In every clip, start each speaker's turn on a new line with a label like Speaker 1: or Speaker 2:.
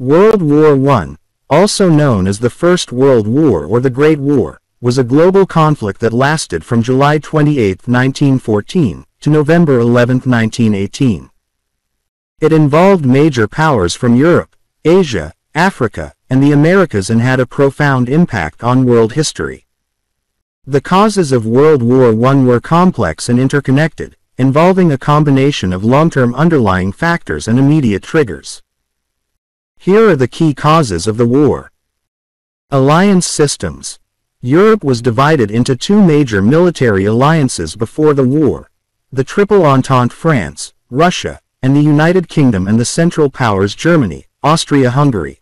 Speaker 1: World War I, also known as the First World War or the Great War, was a global conflict that lasted from July 28, 1914, to November 11, 1918. It involved major powers from Europe, Asia, Africa, and the Americas and had a profound impact on world history. The causes of World War I were complex and interconnected, involving a combination of long-term underlying factors and immediate triggers. Here are the key causes of the war. Alliance systems. Europe was divided into two major military alliances before the war: the Triple Entente France, Russia, and the United Kingdom, and the Central Powers Germany, Austria-Hungary,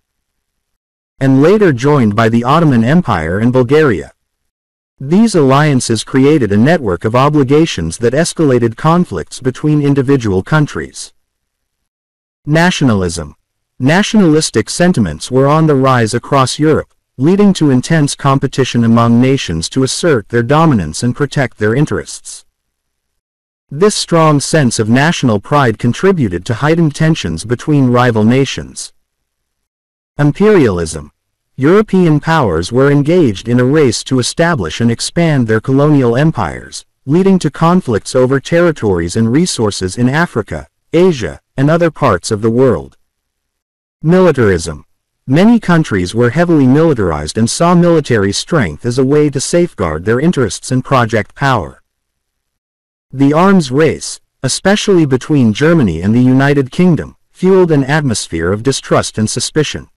Speaker 1: and later joined by the Ottoman Empire and Bulgaria. These alliances created a network of obligations that escalated conflicts between individual countries. Nationalism. Nationalistic sentiments were on the rise across Europe, leading to intense competition among nations to assert their dominance and protect their interests. This strong sense of national pride contributed to heightened tensions between rival nations. Imperialism. European powers were engaged in a race to establish and expand their colonial empires, leading to conflicts over territories and resources in Africa, Asia, and other parts of the world. Militarism. Many countries were heavily militarized and saw military strength as a way to safeguard their interests and project power. The arms race, especially between Germany and the United Kingdom, fueled an atmosphere of distrust and suspicion.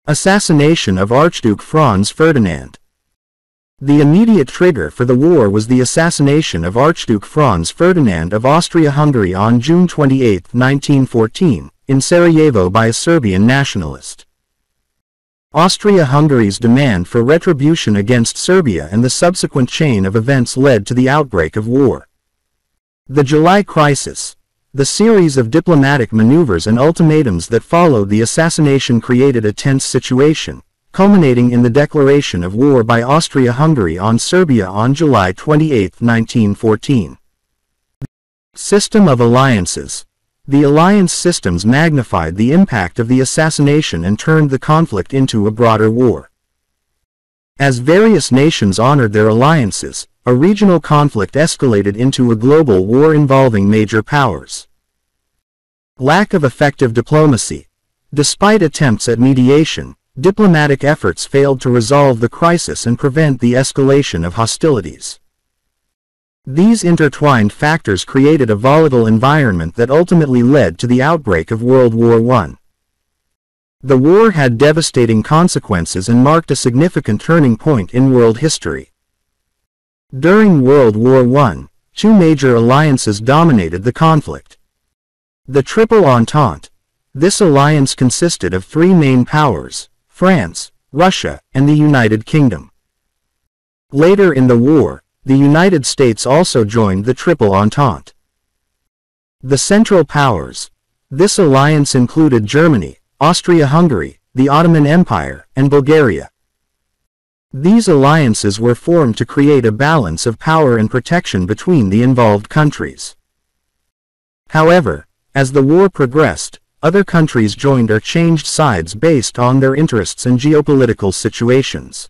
Speaker 1: Assassination of Archduke Franz Ferdinand. The immediate trigger for the war was the assassination of Archduke Franz Ferdinand of Austria-Hungary on June 28, 1914, in Sarajevo by a Serbian nationalist. Austria-Hungary's demand for retribution against Serbia and the subsequent chain of events led to the outbreak of war. The July Crisis. The series of diplomatic maneuvers and ultimatums that followed the assassination created a tense situation, culminating in the declaration of war by Austria-Hungary on Serbia on July 28, 1914. System of alliances. The alliance systems magnified the impact of the assassination and turned the conflict into a broader war. As various nations honored their alliances, a regional conflict escalated into a global war involving major powers. Lack of effective diplomacy. Despite attempts at mediation, diplomatic efforts failed to resolve the crisis and prevent the escalation of hostilities. These intertwined factors created a volatile environment that ultimately led to the outbreak of World War I. The war had devastating consequences and marked a significant turning point in world history. During World War I, two major alliances dominated the conflict. The Triple Entente. This alliance consisted of three main powers: France, Russia, and the United Kingdom. Later in the war, the United States also joined the Triple Entente. The Central Powers. This alliance included Germany, Austria-Hungary, the Ottoman Empire, and Bulgaria. These alliances were formed to create a balance of power and protection between the involved countries. However, as the war progressed, other countries joined or changed sides based on their interests and geopolitical situations.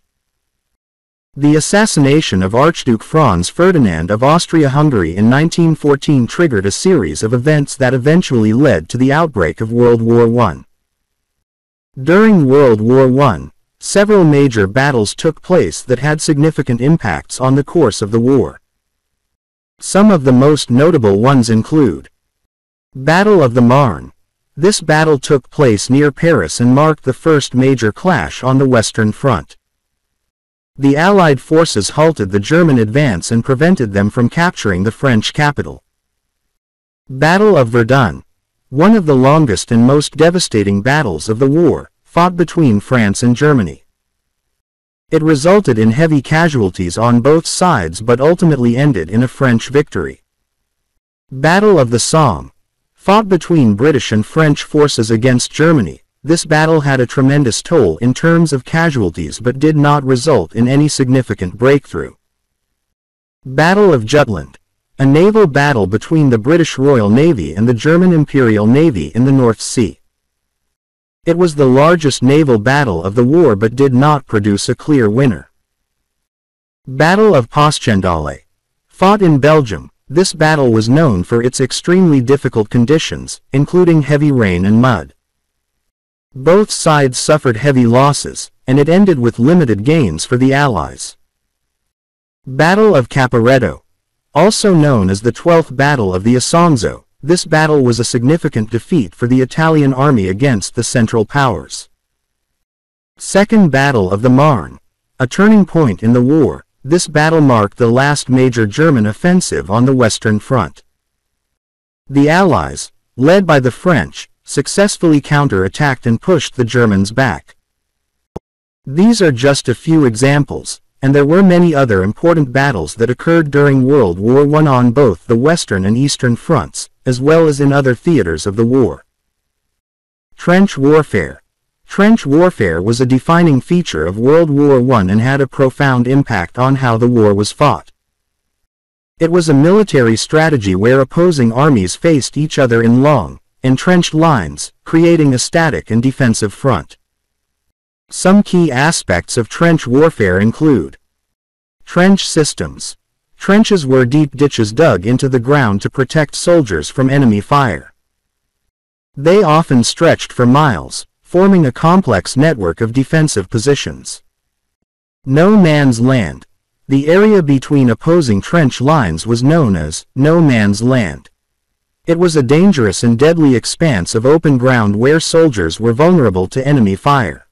Speaker 1: The assassination of Archduke Franz Ferdinand of Austria-Hungary in 1914 triggered a series of events that eventually led to the outbreak of World War I. During World War I, several major battles took place that had significant impacts on the course of the war. Some of the most notable ones include Battle of the Marne. This battle took place near Paris and marked the first major clash on the Western Front. The Allied forces halted the German advance and prevented them from capturing the French capital. Battle of Verdun. One of the longest and most devastating battles of the war, fought between France and Germany. It resulted in heavy casualties on both sides but ultimately ended in a French victory. Battle of the Somme. Fought between British and French forces against Germany, this battle had a tremendous toll in terms of casualties but did not result in any significant breakthrough. Battle of Jutland. A naval battle between the British Royal Navy and the German Imperial Navy in the North Sea. It was the largest naval battle of the war but did not produce a clear winner. Battle of Passchendaele. Fought in Belgium, this battle was known for its extremely difficult conditions, including heavy rain and mud. Both sides suffered heavy losses, and it ended with limited gains for the Allies. Battle of Caporetto. Also known as the 12th Battle of the Isonzo, this battle was a significant defeat for the Italian army against the Central Powers. Second Battle of the Marne. A turning point in the war, this battle marked the last major German offensive on the Western Front. The Allies, led by the French, successfully counter-attacked and pushed the Germans back. These are just a few examples, and there were many other important battles that occurred during World War I on both the Western and Eastern fronts, as well as in other theaters of the war. Trench warfare. Trench warfare was a defining feature of World War I and had a profound impact on how the war was fought. It was a military strategy where opposing armies faced each other in long, entrenched lines, creating a static and defensive front. Some key aspects of trench warfare include trench systems. Trenches were deep ditches dug into the ground to protect soldiers from enemy fire. They often stretched for miles, forming a complex network of defensive positions. No man's land. The area between opposing trench lines was known as no man's land. It was a dangerous and deadly expanse of open ground where soldiers were vulnerable to enemy fire.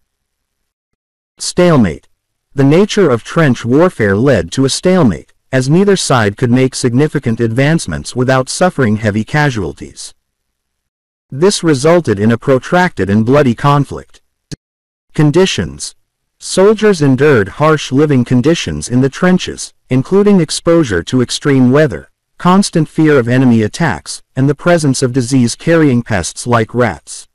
Speaker 1: Stalemate. The nature of trench warfare led to a stalemate, as neither side could make significant advancements without suffering heavy casualties. This resulted in a protracted and bloody conflict. Conditions. Soldiers endured harsh living conditions in the trenches, including exposure to extreme weather, constant fear of enemy attacks, and the presence of disease-carrying pests like rats.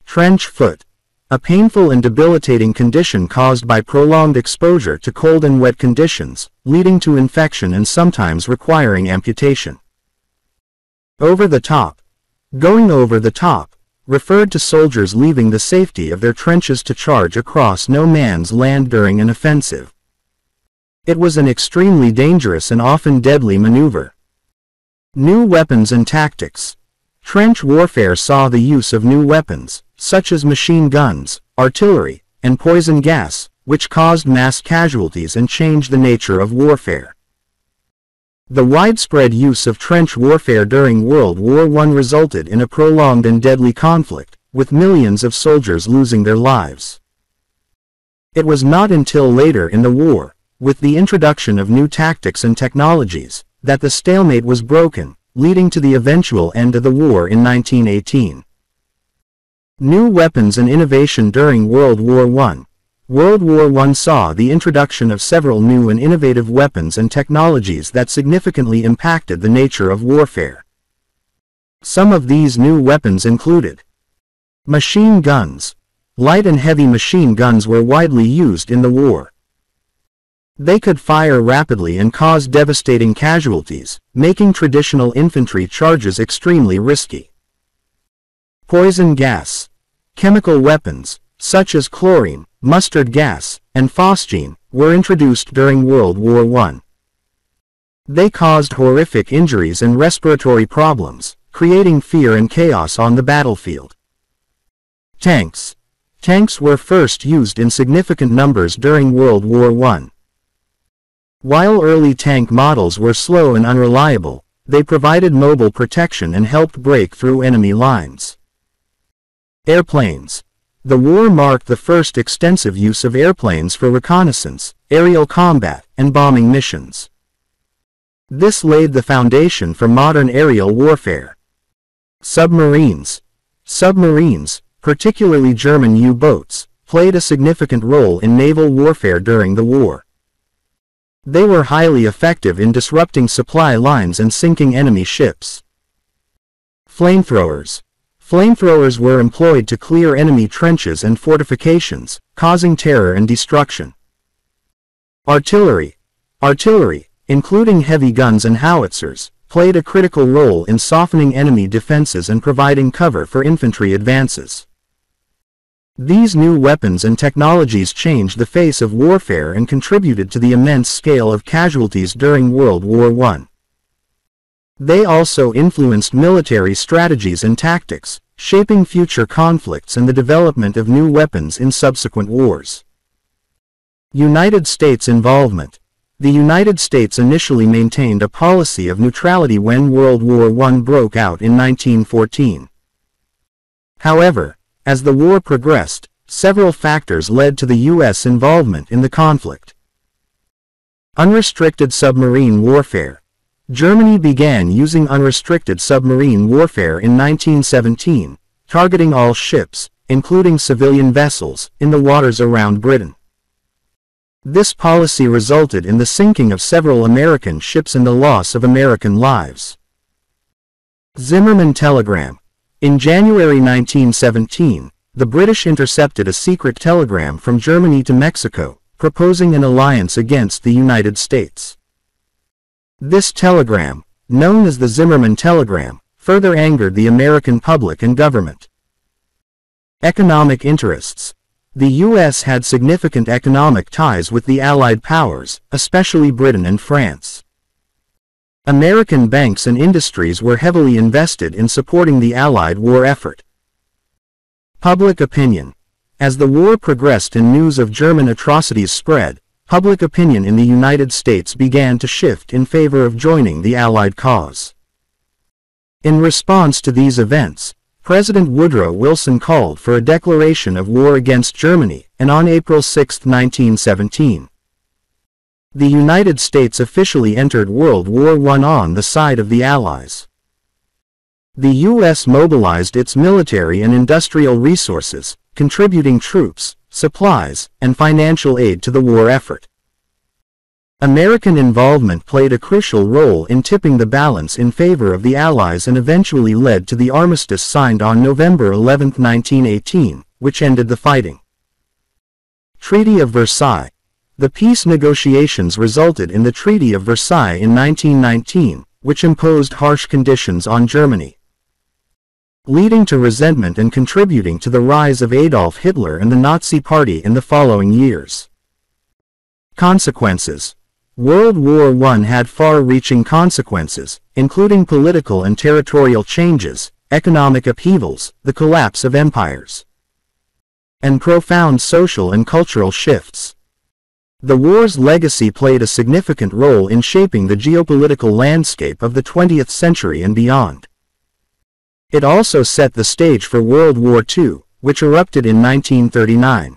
Speaker 1: Trench foot. A painful and debilitating condition caused by prolonged exposure to cold and wet conditions, leading to infection and sometimes requiring amputation. Over the top. Going over the top referred to soldiers leaving the safety of their trenches to charge across no man's land during an offensive. It was an extremely dangerous and often deadly maneuver. New weapons and tactics. Trench warfare saw the use of new weapons, such as machine guns, artillery, and poison gas, which caused mass casualties and changed the nature of warfare. The widespread use of trench warfare during World War I resulted in a prolonged and deadly conflict, with millions of soldiers losing their lives. It was not until later in the war, with the introduction of new tactics and technologies, that the stalemate was broken, leading to the eventual end of the war in 1918. New weapons and innovation during World War I. World War I saw the introduction of several new and innovative weapons and technologies that significantly impacted the nature of warfare. Some of these new weapons included machine guns. Light and heavy machine guns were widely used in the war. They could fire rapidly and cause devastating casualties, making traditional infantry charges extremely risky. Poison gas. Chemical weapons, such as chlorine, mustard gas, and phosgene, were introduced during World War I. They caused horrific injuries and respiratory problems, creating fear and chaos on the battlefield. Tanks. Tanks were first used in significant numbers during World War I. While early tank models were slow and unreliable, they provided mobile protection and helped break through enemy lines. Airplanes. The war marked the first extensive use of airplanes for reconnaissance, aerial combat, and bombing missions. This laid the foundation for modern aerial warfare. Submarines. Submarines, particularly German U-boats, played a significant role in naval warfare during the war. They were highly effective in disrupting supply lines and sinking enemy ships. Flamethrowers. Flamethrowers were employed to clear enemy trenches and fortifications, causing terror and destruction. Artillery. Artillery, including heavy guns and howitzers, played a critical role in softening enemy defenses and providing cover for infantry advances. These new weapons and technologies changed the face of warfare and contributed to the immense scale of casualties during World War I. They also influenced military strategies and tactics, shaping future conflicts and the development of new weapons in subsequent wars. United States involvement. The United States initially maintained a policy of neutrality when World War I broke out in 1914. However, as the war progressed, several factors led to the U.S. involvement in the conflict. Unrestricted submarine warfare. Germany began using unrestricted submarine warfare in 1917, targeting all ships, including civilian vessels, in the waters around Britain. This policy resulted in the sinking of several American ships and the loss of American lives. Zimmermann telegram. In January 1917, the British intercepted a secret telegram from Germany to Mexico, proposing an alliance against the United States. This telegram, known as the Zimmermann telegram, further angered the American public and government. Economic interests. The U.S. had significant economic ties with the Allied powers, especially Britain and France. American banks and industries were heavily invested in supporting the Allied war effort. Public opinion. As the war progressed and news of German atrocities spread, public opinion in the United States began to shift in favor of joining the Allied cause. In response to these events, President Woodrow Wilson called for a declaration of war against Germany, and on April 6, 1917, the United States officially entered World War I on the side of the Allies. The U.S. mobilized its military and industrial resources, contributing troops, supplies, and financial aid to the war effort. American involvement played a crucial role in tipping the balance in favor of the Allies and eventually led to the armistice signed on November 11, 1918, which ended the fighting. Treaty of Versailles. The peace negotiations resulted in the Treaty of Versailles in 1919, which imposed harsh conditions on Germany, leading to resentment and contributing to the rise of Adolf Hitler and the Nazi Party in the following years. Consequences. World War I had far-reaching consequences, including political and territorial changes, economic upheavals, the collapse of empires, and profound social and cultural shifts. The war's legacy played a significant role in shaping the geopolitical landscape of the 20th century and beyond. It also set the stage for World War II, which erupted in 1939.